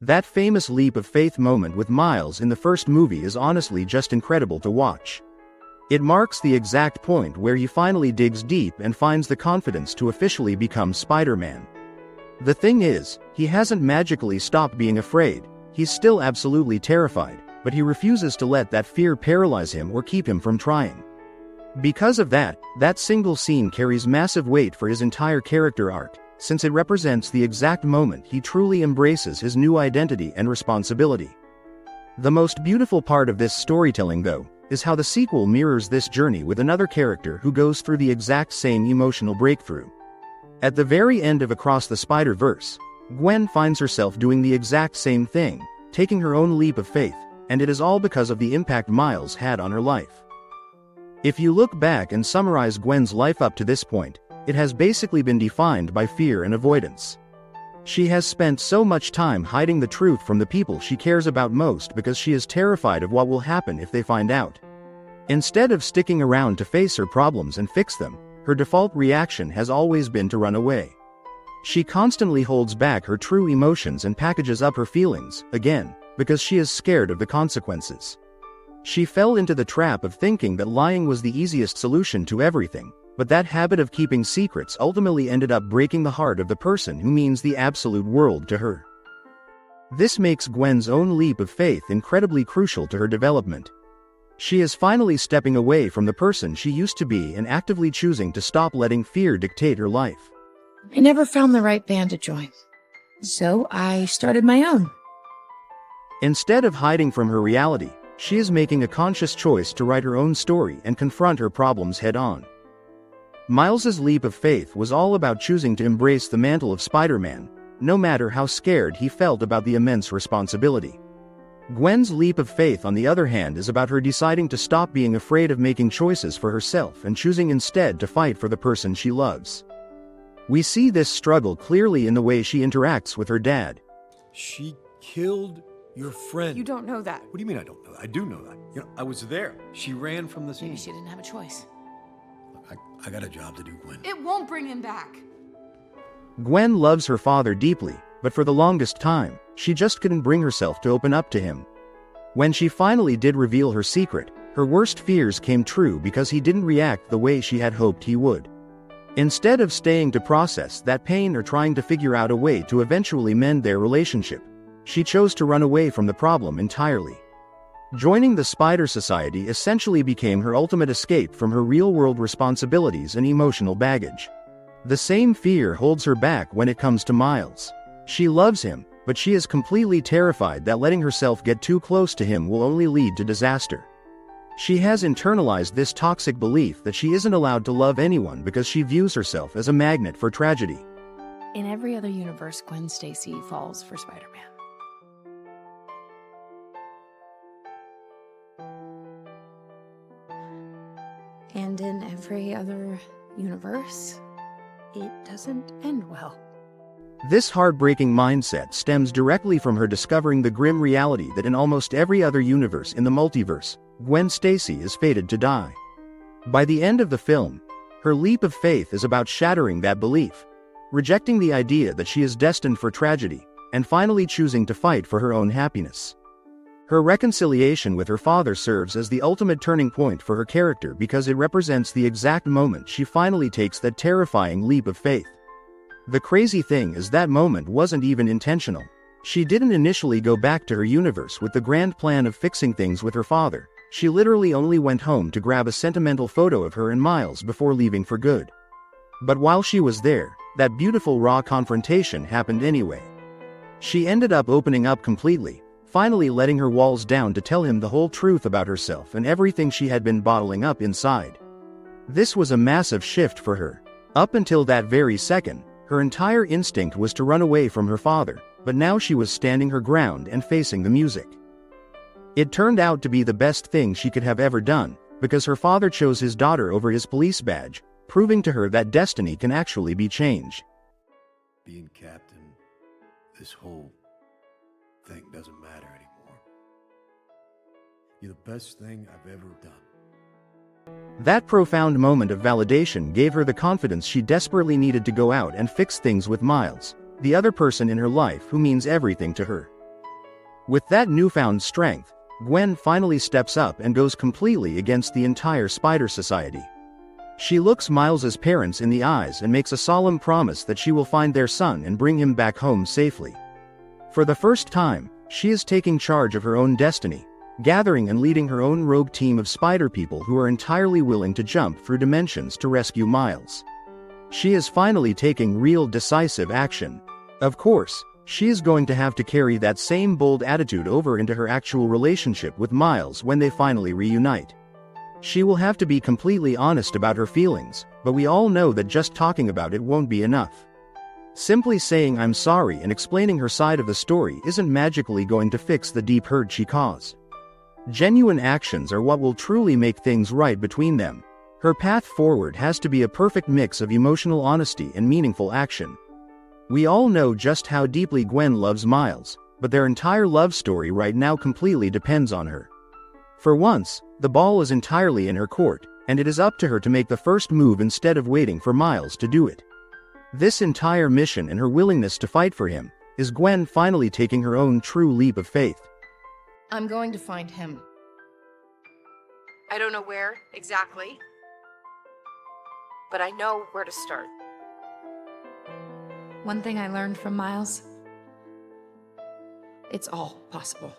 That famous leap of faith moment with Miles in the first movie is honestly just incredible to watch. It marks the exact point where he finally digs deep and finds the confidence to officially become Spider-Man. The thing is, he hasn't magically stopped being afraid. He's still absolutely terrified, but he refuses to let that fear paralyze him or keep him from trying. Because of that single scene carries massive weight for his entire character arc, since it represents the exact moment he truly embraces his new identity and responsibility. The most beautiful part of this storytelling, though, is how the sequel mirrors this journey with another character who goes through the exact same emotional breakthrough. At the very end of Across the Spider-Verse, Gwen finds herself doing the exact same thing, taking her own leap of faith, and it is all because of the impact Miles had on her life. If you look back and summarize Gwen's life up to this point, it has basically been defined by fear and avoidance. She has spent so much time hiding the truth from the people she cares about most because she is terrified of what will happen if they find out. Instead of sticking around to face her problems and fix them, her default reaction has always been to run away. She constantly holds back her true emotions and packages up her feelings, again, because she is scared of the consequences. She fell into the trap of thinking that lying was the easiest solution to everything, but that habit of keeping secrets ultimately ended up breaking the heart of the person who means the absolute world to her. This makes Gwen's own leap of faith incredibly crucial to her development. She is finally stepping away from the person she used to be and actively choosing to stop letting fear dictate her life. I never found the right band to join, so I started my own. Instead of hiding from her reality, she is making a conscious choice to write her own story and confront her problems head-on. Miles's leap of faith was all about choosing to embrace the mantle of Spider-Man, no matter how scared he felt about the immense responsibility. Gwen's leap of faith, on the other hand, is about her deciding to stop being afraid of making choices for herself and choosing instead to fight for the person she loves. We see this struggle clearly in the way she interacts with her dad. She killed your friend. You don't know that. What do you mean I don't know that? I do know that. I was there. She ran from the scene. Maybe she didn't have a choice. I got a job to do, Gwen. It won't bring him back. Gwen loves her father deeply, but for the longest time, she just couldn't bring herself to open up to him. When she finally did reveal her secret, her worst fears came true because he didn't react the way she had hoped he would. Instead of staying to process that pain or trying to figure out a way to eventually mend their relationship, she chose to run away from the problem entirely. Joining the Spider Society essentially became her ultimate escape from her real-world responsibilities and emotional baggage. The same fear holds her back when it comes to Miles. She loves him, but she is completely terrified that letting herself get too close to him will only lead to disaster. She has internalized this toxic belief that she isn't allowed to love anyone because she views herself as a magnet for tragedy. In every other universe, Gwen Stacy falls for Spider-Man. And in every other universe, it doesn't end well. This heartbreaking mindset stems directly from her discovering the grim reality that in almost every other universe in the multiverse, Gwen Stacy is fated to die. By the end of the film, her leap of faith is about shattering that belief, rejecting the idea that she is destined for tragedy, and finally choosing to fight for her own happiness. Her reconciliation with her father serves as the ultimate turning point for her character because it represents the exact moment she finally takes that terrifying leap of faith. The crazy thing is that moment wasn't even intentional. She didn't initially go back to her universe with the grand plan of fixing things with her father. She literally only went home to grab a sentimental photo of her and Miles before leaving for good. But while she was there, that beautiful raw confrontation happened anyway. She ended up opening up completely, finally letting her walls down to tell him the whole truth about herself and everything she had been bottling up inside. This was a massive shift for her. Up until that very second, her entire instinct was to run away from her father, but now she was standing her ground and facing the music. It turned out to be the best thing she could have ever done, because her father chose his daughter over his police badge, proving to her that destiny can actually be changed. Being captain, this whole thing doesn't matter anymore. You're the best thing I've ever done. That profound moment of validation gave her the confidence she desperately needed to go out and fix things with Miles, the other person in her life who means everything to her. With that newfound strength, Gwen finally steps up and goes completely against the entire Spider Society. She looks Miles's parents in the eyes and makes a solemn promise that she will find their son and bring him back home safely. For the first time, she is taking charge of her own destiny, gathering and leading her own rogue team of spider people who are entirely willing to jump through dimensions to rescue Miles. She is finally taking real decisive action. Of course, she is going to have to carry that same bold attitude over into her actual relationship with Miles when they finally reunite. She will have to be completely honest about her feelings, but we all know that just talking about it won't be enough. Simply saying "I'm sorry" and explaining her side of the story isn't magically going to fix the deep hurt she caused. Genuine actions are what will truly make things right between them. Her path forward has to be a perfect mix of emotional honesty and meaningful action. We all know just how deeply Gwen loves Miles, but their entire love story right now completely depends on her. For once, the ball is entirely in her court, and it is up to her to make the first move instead of waiting for Miles to do it. This entire mission and her willingness to fight for him is Gwen finally taking her own true leap of faith. I'm going to find him. I don't know where exactly, but I know where to start. One thing I learned from Miles: it's all possible.